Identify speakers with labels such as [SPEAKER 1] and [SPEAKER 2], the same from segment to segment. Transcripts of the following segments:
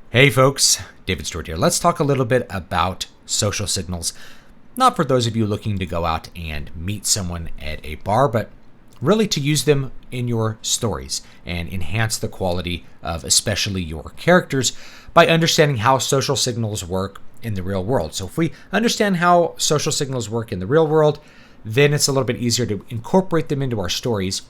[SPEAKER 1] Hey folks, David Stewart here. Let's talk a little bit about social signals. Not for those of you looking to go out and meet someone at a bar, but really to use them in your stories and enhance the quality of especially your characters by understanding how social signals work in the real world. So if we understand how social signals work in the real world, then it's a little bit easier to incorporate them into our stories,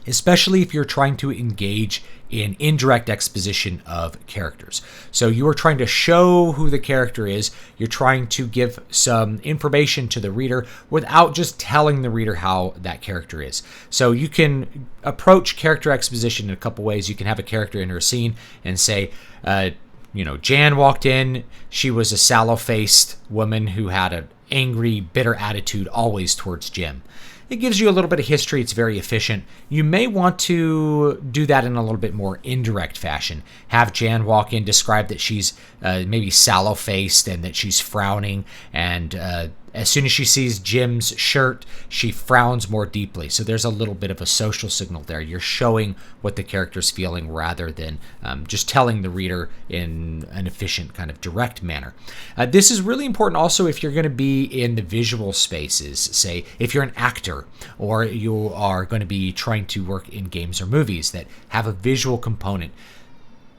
[SPEAKER 1] especially if you're trying to engage in indirect exposition of characters. So you are trying to show who the character is. You're trying to give some information to the reader without just telling the reader how that character is. So you can approach character exposition in a couple ways. You can have a character enter a scene and say, Jan walked in. She was a sallow-faced woman who had an angry, bitter attitude always towards Jim. It gives you a little bit of history. It's very efficient. You may want to do that in a little bit more indirect fashion. Have Jan walk in, describe that she's maybe sallow-faced and that she's frowning, and as soon as she sees Jim's shirt, she frowns more deeply. So there's a little bit of a social signal there. You're showing what the character's feeling rather than just telling the reader in an efficient kind of direct manner. This is really important also if you're going to be in the visual spaces. Say if you're an actor or you are going to be trying to work in games or movies that have a visual component.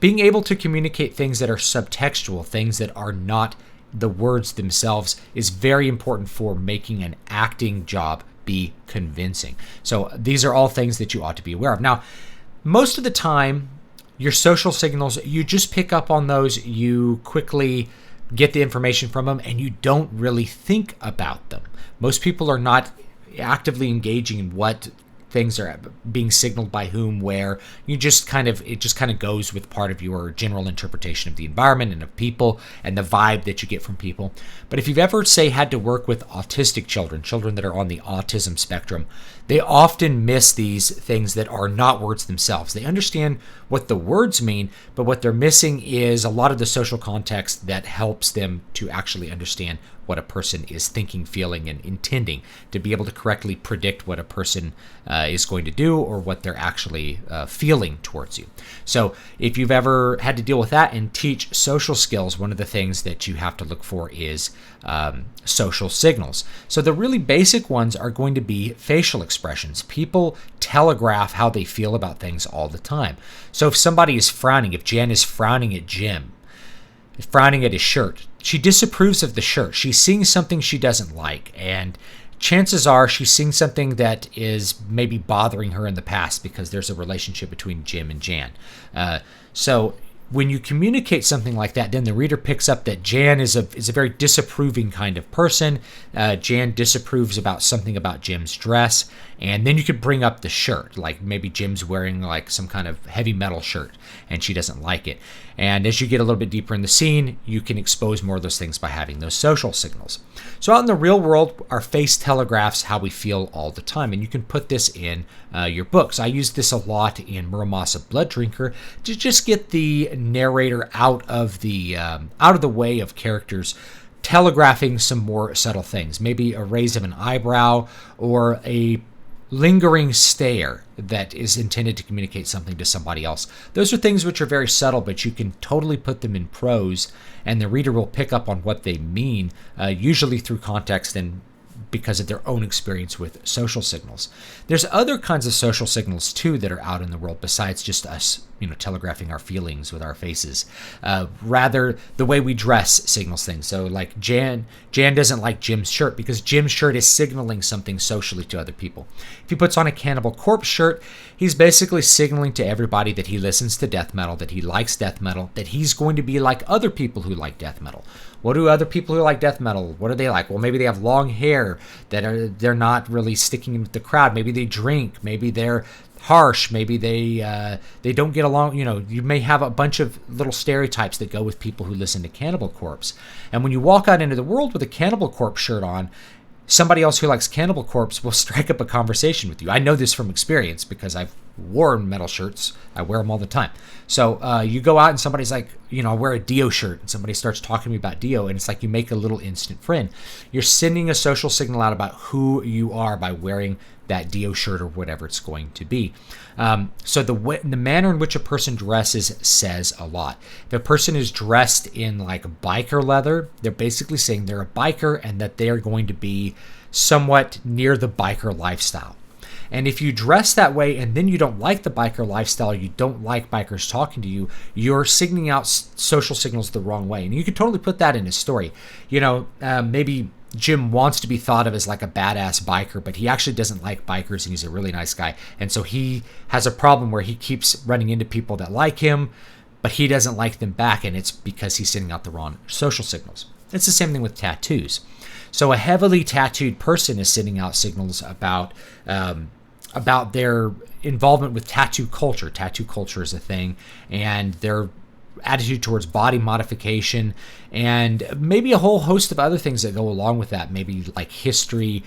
[SPEAKER 1] Being able to communicate things that are subtextual, things that are not the words themselves, is very important for making an acting job be convincing. So these are all things that you ought to be aware of. Now, most of the time, your social signals, you just pick up on those, you quickly get the information from them, and you don't really think about them. Most people are not actively engaging in what things are being signaled by whom, where. It just kind of goes with part of your general interpretation of the environment and of people and the vibe that you get from people. But if you've ever, say, had to work with autistic children that are on the autism spectrum, they often miss these things that are not words themselves. They understand what the words mean, but what they're missing is a lot of the social context that helps them to actually understand what a person is thinking, feeling, and intending, to be able to correctly predict what a person is going to do or what they're actually feeling towards you. So if you've ever had to deal with that and teach social skills, one of the things that you have to look for is social signals. So the really basic ones are going to be facial expressions. People telegraph how they feel about things all the time. So if somebody is frowning, if Jan is frowning at Jim, frowning at his shirt, she disapproves of the shirt. She's seeing something she doesn't like, and chances are she's seeing something that is maybe bothering her in the past because there's a relationship between Jim and Jan. So when you communicate something like that, then the reader picks up that Jan is a very disapproving kind of person. Jan disapproves about something about Jim's dress, and then you could bring up the shirt, like maybe Jim's wearing like some kind of heavy metal shirt and she doesn't like it. And as you get a little bit deeper in the scene, you can expose more of those things by having those social signals. So out in the real world, our face telegraphs how we feel all the time, and you can put this in your books. I use this a lot in Muramasa Blood Drinker to just get the narrator out of the way of characters telegraphing some more subtle things, maybe a raise of an eyebrow or a lingering stare that is intended to communicate something to somebody else. Those are things which are very subtle, but you can totally put them in prose, and the reader will pick up on what they mean, usually through context and because of their own experience with social signals. There's other kinds of social signals too that are out in the world besides just us, telegraphing our feelings with our faces. Rather, the way we dress signals things. So like Jan doesn't like Jim's shirt because Jim's shirt is signaling something socially to other people. If he puts on a Cannibal Corpse shirt, he's basically signaling to everybody that he listens to death metal, that he likes death metal, that he's going to be like other people who like death metal. What do other people who like death metal, what are they like? Well, maybe they have long hair they're not really sticking in with the crowd. Maybe they drink. Maybe they're harsh. Maybe they don't get along. You may have a bunch of little stereotypes that go with people who listen to Cannibal Corpse. And when you walk out into the world with a Cannibal Corpse shirt on, somebody else who likes Cannibal Corpse will strike up a conversation with you. I know this from experience because I've worn metal shirts. I wear them all the time. So you go out and somebody's like, I wear a Dio shirt, and somebody starts talking to me about Dio, and it's like you make a little instant friend. You're sending a social signal out about who you are by wearing that Dio shirt or whatever it's going to be. So the manner in which a person dresses says a lot. If a person is dressed in like biker leather, they're basically saying they're a biker and that they are going to be somewhat near the biker lifestyle. And if you dress that way and then you don't like the biker lifestyle, you don't like bikers talking to you, you're signaling out social signals the wrong way. And you could totally put that in a story. Maybe Jim wants to be thought of as like a badass biker, but he actually doesn't like bikers and he's a really nice guy. And so he has a problem where he keeps running into people that like him, but he doesn't like them back, and it's because he's sending out the wrong social signals. It's the same thing with tattoos. So a heavily tattooed person is sending out signals about their involvement with tattoo culture. Tattoo culture is a thing, and their attitude towards body modification, and maybe a whole host of other things that go along with that, maybe like history,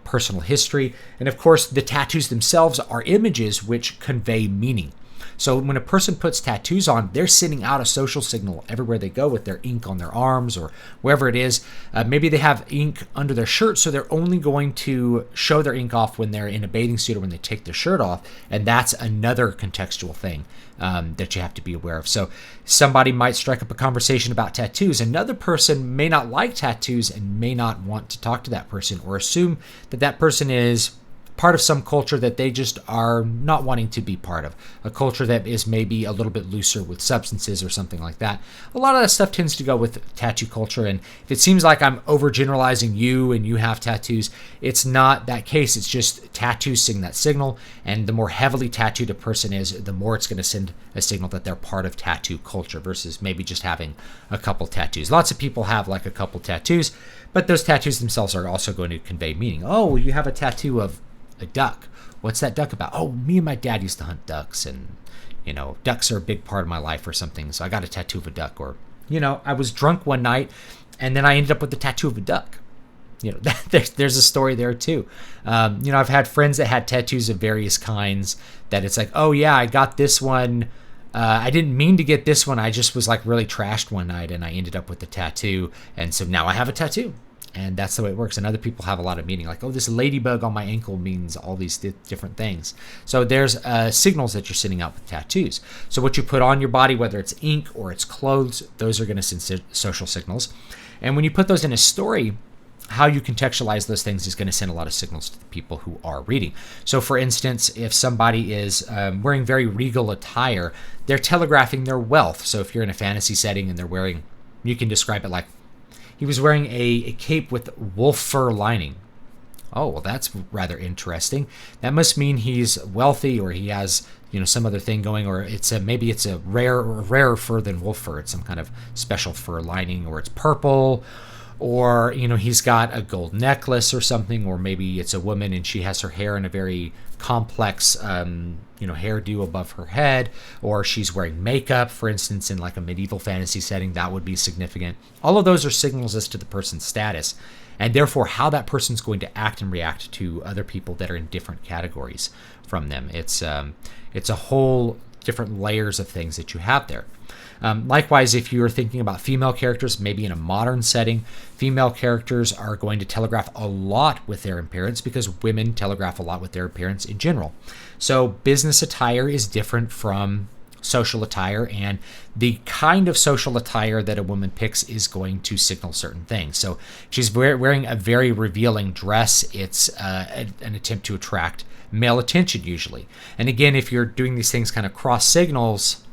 [SPEAKER 1] personal history. And of course, the tattoos themselves are images which convey meaning. So when a person puts tattoos on, they're sending out a social signal everywhere they go with their ink on their arms or wherever it is. Maybe they have ink under their shirt, so they're only going to show their ink off when they're in a bathing suit or when they take their shirt off. And that's another contextual thing that you have to be aware of. So somebody might strike up a conversation about tattoos. Another person may not like tattoos and may not want to talk to that person, or assume that that person is part of some culture that they just are not wanting to be part of. A culture that is maybe a little bit looser with substances or something like that. A lot of that stuff tends to go with tattoo culture, and if it seems like I'm overgeneralizing you and you have tattoos, it's not that case. It's just tattoos send that signal, and the more heavily tattooed a person is, the more it's going to send a signal that they're part of tattoo culture versus maybe just having a couple tattoos. Lots of people have like a couple tattoos, but those tattoos themselves are also going to convey meaning. Oh, you have a tattoo of a duck. What's that duck about? Oh, me and my dad used to hunt ducks, and ducks are a big part of my life or something, so I got a tattoo of a duck. Or I was drunk one night and then I ended up with the tattoo of a duck. There's a story there too. I've had friends that had tattoos of various kinds that it's like, oh yeah, I got this one, I didn't mean to get this one, I just was like really trashed one night and I ended up with the tattoo, and so now I have a tattoo. And that's the way it works. And other people have a lot of meaning, like, oh, this ladybug on my ankle means all these different things. So there's signals that you're sending out with tattoos. So what you put on your body, whether it's ink or it's clothes, those are going to send social signals. And when you put those in a story, how you contextualize those things is going to send a lot of signals to the people who are reading. So for instance, if somebody is wearing very regal attire, they're telegraphing their wealth. So if you're in a fantasy setting and they're wearing, you can describe it like, he was wearing a cape with wolf fur lining. Oh, well, that's rather interesting. That must mean he's wealthy, or he has, some other thing going, or maybe it's a rarer fur than wolf fur. It's some kind of special fur lining, or it's purple, or he's got a gold necklace or something, or maybe it's a woman and she has her hair in a very complex hairdo above her head, or she's wearing makeup, for instance, in like a medieval fantasy setting. That would be significant. All of those are signals as to the person's status, and therefore how that person's going to act and react to other people that are in different categories from them. It's a whole different layers of things that you have there. Likewise, if you're thinking about female characters, maybe in a modern setting, female characters are going to telegraph a lot with their appearance because women telegraph a lot with their appearance in general. So business attire is different from social attire, and the kind of social attire that a woman picks is going to signal certain things. So if she's wearing a very revealing dress, it's an attempt to attract male attention usually. And again, if you're doing these things kind of cross signals,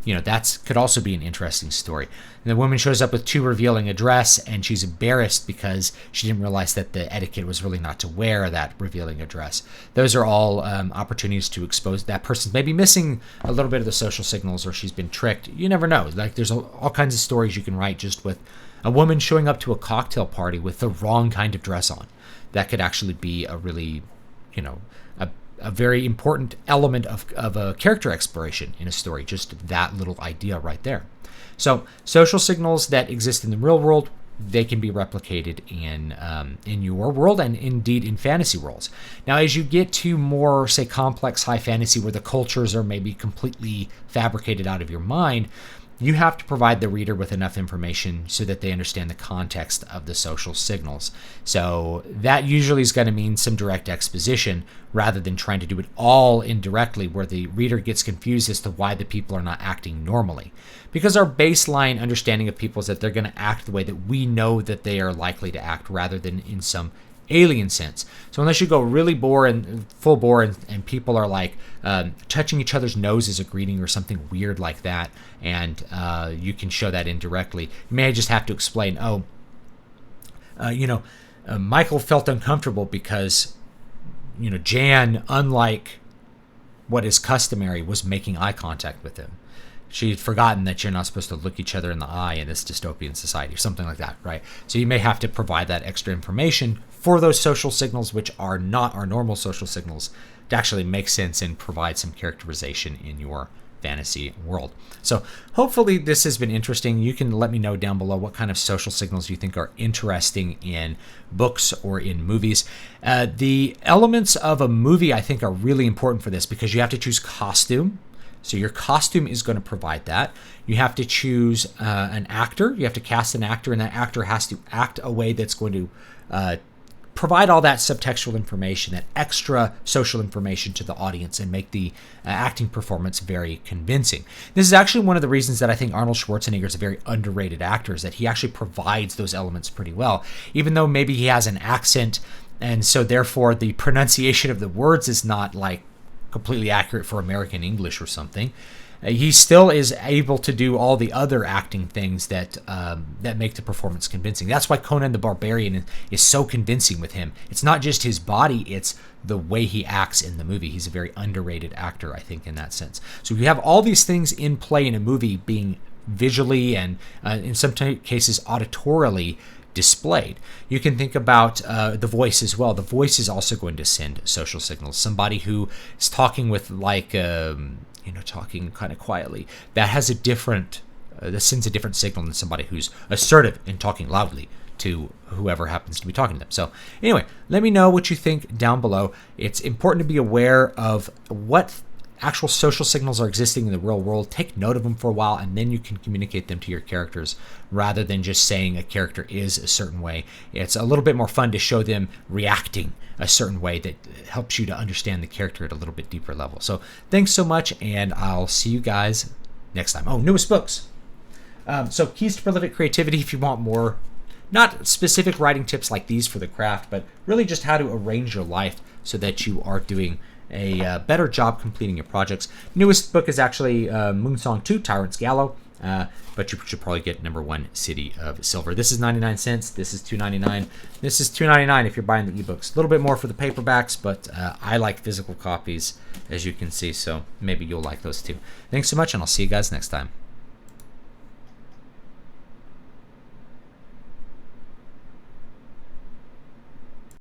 [SPEAKER 1] that could also be an interesting story. And the woman shows up with too revealing a dress, and she's embarrassed because she didn't realize that the etiquette was really not to wear that revealing a dress. Those are all opportunities to expose that person's maybe missing a little bit of the social signals, or she's been tricked. You never know. Like there's all kinds of stories you can write just with a woman showing up to a cocktail party with the wrong kind of dress on. That could actually be a really, a very important element of a character exploration in a story, just that little idea right there. So social signals that exist in the real world they can be replicated in your world and indeed in fantasy worlds. Now, as you get to more, say, complex high fantasy where the cultures are maybe completely fabricated out of your mind, you have to provide the reader with enough information so that they understand the context of the social signals. So that usually is going to mean some direct exposition rather than trying to do it all indirectly where the reader gets confused as to why the people are not acting normally. Because our baseline understanding of people is that they're going to act the way that we know that they are likely to act rather than in some alien sense. So unless you go really full bore and people are like touching each other's nose as a greeting or something weird like that, and you can show that indirectly, you may just have to explain, Michael felt uncomfortable because, Jan, unlike what is customary, was making eye contact with him. She'd forgotten that you're not supposed to look each other in the eye in this dystopian society or something like that, right? So you may have to provide that extra information for those social signals, which are not our normal social signals, to actually make sense and provide some characterization in your fantasy world. So hopefully this has been interesting. You can let me know down below what kind of social signals you think are interesting in books or in movies. The elements of a movie, I think, are really important for this because you have to choose costume. So your costume is going to provide that. You have to choose an actor. You have to cast an actor, and that actor has to act a way that's going to provide all that subtextual information, that extra social information to the audience and make the acting performance very convincing. This is actually one of the reasons that I think Arnold Schwarzenegger is a very underrated actor, is that he actually provides those elements pretty well, even though maybe he has an accent, and so therefore the pronunciation of the words is not like completely accurate for American English or something. He still is able to do all the other acting things that make the performance convincing. That's why Conan the Barbarian is so convincing with him. It's not just his body, it's the way he acts in the movie. He's a very underrated actor, I think, in that sense. So we have all these things in play in a movie being visually and in some cases auditorily displayed. You can think about the voice as well. The voice is also going to send social signals. Somebody who is talking with talking kind of quietly, that has a different, that sends a different signal than somebody who's assertive and talking loudly to whoever happens to be talking to them. So anyway, let me know what you think down below. It's important to be aware of what actual social signals are existing in the real world. Take note of them for a while, and then you can communicate them to your characters rather than just saying a character is a certain way. It's a little bit more fun to show them reacting a certain way that helps you to understand the character at a little bit deeper level. So thanks so much, and I'll see you guys next time. Oh, newest books. So Keys to Prolific Creativity, if you want more, not specific writing tips like these for the craft, but really just how to arrange your life so that you are doing a better job completing your projects. Newest book is actually Moonsong 2, Tyrant's Gallow, but you should probably get #1, City of Silver. This is 99 cents. This is $2.99. This is $2.99 if you're buying the ebooks. A little bit more for the paperbacks, but I like physical copies, as you can see, so maybe you'll like those too. Thanks so much, and I'll see you guys next time.